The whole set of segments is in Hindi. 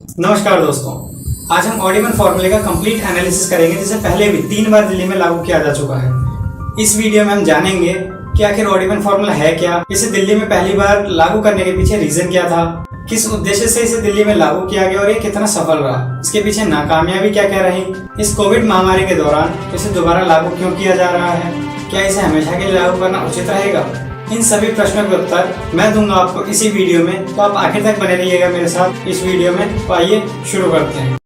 नमस्कार दोस्तों, आज हम ऑड इवन फॉर्मूले का कंप्लीट एनालिसिस करेंगे जिसे पहले भी 3 बार दिल्ली में लागू किया जा चुका है। इस वीडियो में हम जानेंगे कि आखिर ऑड इवन फॉर्मूला है क्या, इसे दिल्ली में पहली बार लागू करने के पीछे रीजन क्या था, किस उद्देश्य से इसे दिल्ली में लागू किया गया और ये कितना सफल रहा, इसके पीछे नाकामयाबी क्या क्या रही, इस कोविड महामारी के दौरान इसे दोबारा लागू क्यों किया जा रहा है, क्या इसे हमेशा के लिए लागू करना उचित रहेगा। इन सभी प्रश्नों के उत्तर मैं दूंगा आपको इसी वीडियो में, तो आप आखिर तक बने रहिएगा मेरे साथ इस वीडियो में। तो आइए शुरू करते हैं।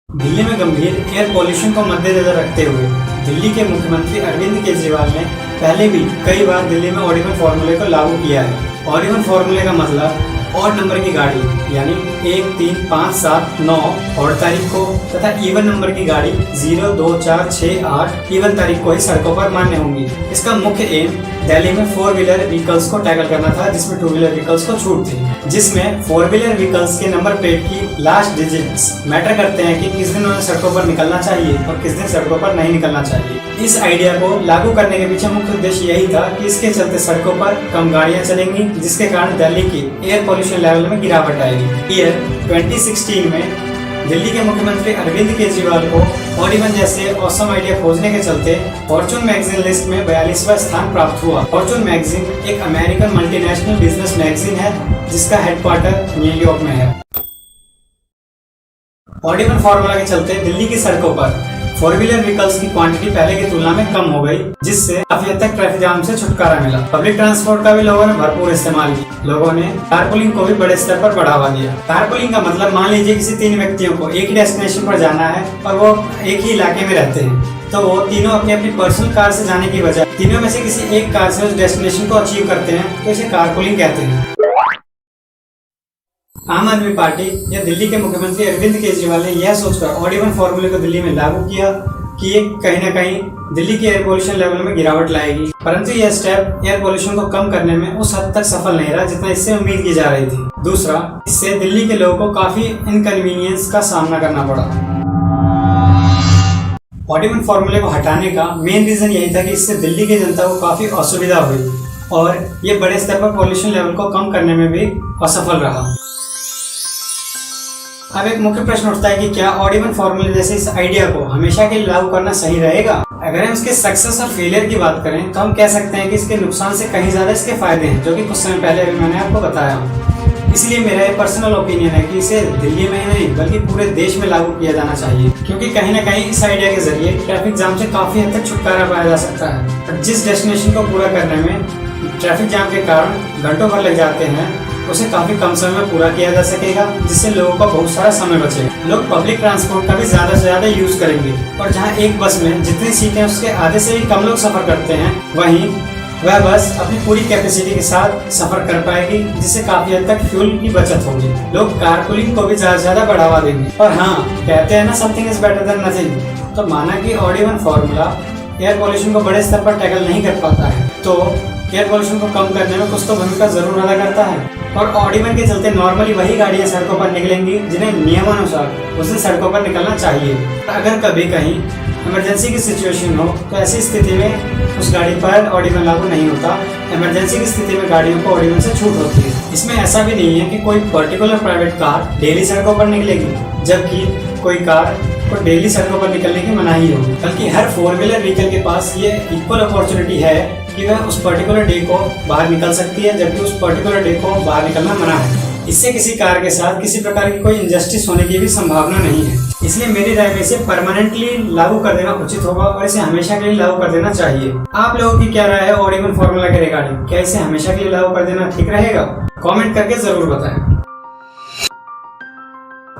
दिल्ली में गंभीर एयर पॉल्यूशन को मद्देनजर रखते हुए दिल्ली के मुख्यमंत्री अरविंद केजरीवाल ने पहले भी कई बार दिल्ली में ऑड इवन फॉर्मूले को लागू किया है। ऑड इवन फॉर्मूले का मतलब ऑड नंबर की गाड़ी यानी 1, 3, 5, 7, 9 ऑड तारीख को तथा इवन नंबर की गाड़ी 0, 2, 4, 6, 8 इवन तारीख को ही सड़कों पर मान्य होंगी। इसका मुख्य एम दिल्ली में 4 व्हीलर व्हीकल्स को टैकल करना था, जिसमें 2 व्हीलर व्हीकल्स को छूट थी, जिसमें 4 व्हीलर व्हीकल्स के नंबर प्लेट की लास्ट डिजिट्स मैटर करते हैं कि किस दिन उन्हें सड़कों पर निकलना चाहिए और किस दिन सड़कों पर नहीं निकलना चाहिए। इस आइडिया को लागू करने के पीछे मुख्य उद्देश्य यही था कि इसके चलते सड़कों पर कम गाड़ियां चलेंगी, जिसके कारण दिल्ली की एयर पॉल्यूशन लेवल में गिरावट आएगी। ईयर 2016 में दिल्ली के मुख्यमंत्री अरविंद केजरीवाल को ऑड इवन जैसे ऑसम आइडिया खोजने के चलते फॉर्च्यून मैगजीन लिस्ट में 42वां स्थान प्राप्त हुआ। फॉर्च्यून मैगजीन एक अमेरिकन मल्टीनेशनल बिजनेस मैगजीन है जिसका हेडक्वार्टर न्यूयॉर्क में है। ऑड इवन फॉर्मूला के चलते दिल्ली की सड़कों पर 4 व्हीलर व्हीकल्स की क्वांटिटी पहले की तुलना में कम हो गई, जिससे काफी हद तक ट्रैफिक जाम से छुटकारा मिला। पब्लिक ट्रांसपोर्ट का भी लोगों ने भरपूर इस्तेमाल किया। लोगों ने कारपूलिंग को भी बड़े स्तर पर बढ़ावा दिया। कारपूलिंग का मतलब मान लीजिए किसी 3 व्यक्तियों को एक ही डेस्टिनेशन पर जाना है और वो एक ही इलाके में रहते हैं, तो वो तीनों अपनी अपनी पर्सनल कार से जाने की बजाय तीनों में से किसी एक कार से उस डेस्टिनेशन को अचीव करते हैं, तो इसे कारपूलिंग कहते हैं। आम आदमी पार्टी या दिल्ली के मुख्यमंत्री अरविंद केजरीवाल ने यह सोचकर ऑड इवन फॉर्मूले को दिल्ली में लागू किया कि ये कहीं न कहीं दिल्ली के एयर पोल्यूशन लेवल में गिरावट लाएगी, परंतु यह स्टेप एयर पोल्यूशन को कम करने में उस हद तक सफल नहीं रहा जितना इससे उम्मीद की जा रही थी। दूसरा, इससे दिल्ली के लोगों को काफी इनकन्वीनियंस का सामना करना पड़ा। ऑड इवन फॉर्मूले को हटाने का मेन रीजन यही था कि इससे दिल्ली की जनता को काफी असुविधा हुई और ये बड़े स्तर पर पॉल्यूशन लेवल को कम करने में भी असफल रहा। अब एक मुख्य प्रश्न उठता है कि क्या ऑड इवन फॉर्मूले जैसे इस आइडिया को हमेशा के लिए लागू करना सही रहेगा। अगर हम इसके सक्सेस और फेलियर की बात करें तो हम कह सकते हैं कि इसके नुकसान से कहीं ज्यादा इसके फायदे हैं, जो कि कुछ समय पहले भी मैंने आपको बताया। इसलिए मेरा ये पर्सनल ओपिनियन है कि इसे दिल्ली में ही नहीं बल्कि पूरे देश में लागू किया जाना चाहिए, क्योंकि कहीं न कहीं इस आइडिया के जरिए ट्रैफिक जाम से काफी हद तक छुटकारा पाया जा सकता है। और जिस डेस्टिनेशन को पूरा करने में ट्रैफिक जाम के कारण घंटों भर लग जाते हैं, उसे काफी कम समय में पूरा किया जा सकेगा, जिससे लोगों का बहुत सारा समय बचेगा। लोग पब्लिक ट्रांसपोर्ट का भी ज्यादा से ज्यादा यूज करेंगे और जहां एक बस में जितनी सीटें उसके आधे से भी कम लोग सफर करते हैं, वहीं वह बस अपनी पूरी कैपेसिटी के साथ सफर कर पाएगी, जिससे काफी हद तक फ्यूल की बचत होगी। लोग कारपूलिंग को भी ज्यादा से ज्यादा बढ़ावा देंगे। और हाँ, कहते हैं ना, something is better than nothing. तो माना कि odd even formula air pollution को बड़े स्तर पर टैकल नहीं कर पाता है, तो एयर पॉल्यूशन को कम करने में कुछ तो भूमिका जरूर अदा करता है। और ऑड इवन के चलते नॉर्मली वही गाड़ियां सड़कों पर निकलेंगी जिन्हें नियमानुसार उस दिन सड़कों पर निकलना चाहिए। अगर कभी कहीं इमरजेंसी की सिचुएशन हो तो ऐसी स्थिति में उस गाड़ी पर ऑड इवन लागू नहीं होता। इमरजेंसी की स्थिति में गाड़ियों को ऑड इवन से छूट होती है। इसमें ऐसा भी नहीं है कि कोई पर्टिकुलर प्राइवेट कार डेली सड़कों पर निकलेगी, जबकि कोई कार को डेली सड़कों पर निकलने की मनाही होगी, बल्कि हर 4 व्हीलर व्हीकल के पास ये इक्वल अपॉर्चुनिटी है कि वह उस पर्टिकुलर डे को बाहर निकल सकती है, जबकि उस पर्टिकुलर डे को बाहर निकलना मना है। इससे किसी कार के साथ किसी प्रकार की कोई इनजस्टिस होने की भी संभावना नहीं है। इसलिए मेरी राय में इसे परमानेंटली लागू कर देना उचित होगा और इसे हमेशा के लिए लागू कर देना चाहिए। आप लोगों की क्या राय है ऑड इवन फॉर्मूला के रिगार्डिंग? क्या इसे हमेशा के लिए लागू कर देना ठीक रहेगा? कमेंट करके जरूर बताएं।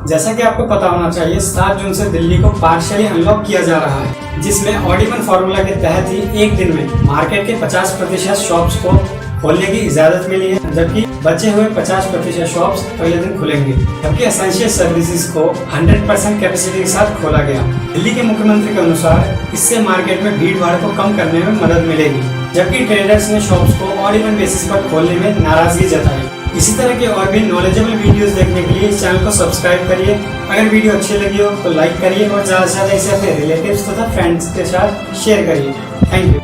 जैसा कि आपको पता होना चाहिए, 7 जून से दिल्ली को पार्शियली अनलॉक किया जा रहा है, जिसमें ऑड इवन फॉर्मूला के तहत ही एक दिन में मार्केट के 50% शॉप्स को खोलने की इजाजत मिली है, जबकि बचे हुए 50% शॉप्स अगले दिन खुलेंगे। जबकि एसेंशियल सर्विसेज को 100% कैपेसिटी के साथ खोला गया। दिल्ली के मुख्यमंत्री के अनुसार इससे मार्केट में भीड़ भाड़ को कम करने में मदद मिलेगी, जबकि ट्रेडर्स ने शॉप्स को ऑड इवन बेसिस पर खोलने में नाराजगी जताई। इसी तरह के और भी नॉलेजेबल वीडियोस देखने के लिए इस चैनल को सब्सक्राइब करिए। अगर वीडियो अच्छी लगी हो तो लाइक करिए और ज़्यादा से ज़्यादा इसे अपने रिलेटिव्स तथा फ्रेंड्स के साथ शेयर करिए। Thank you.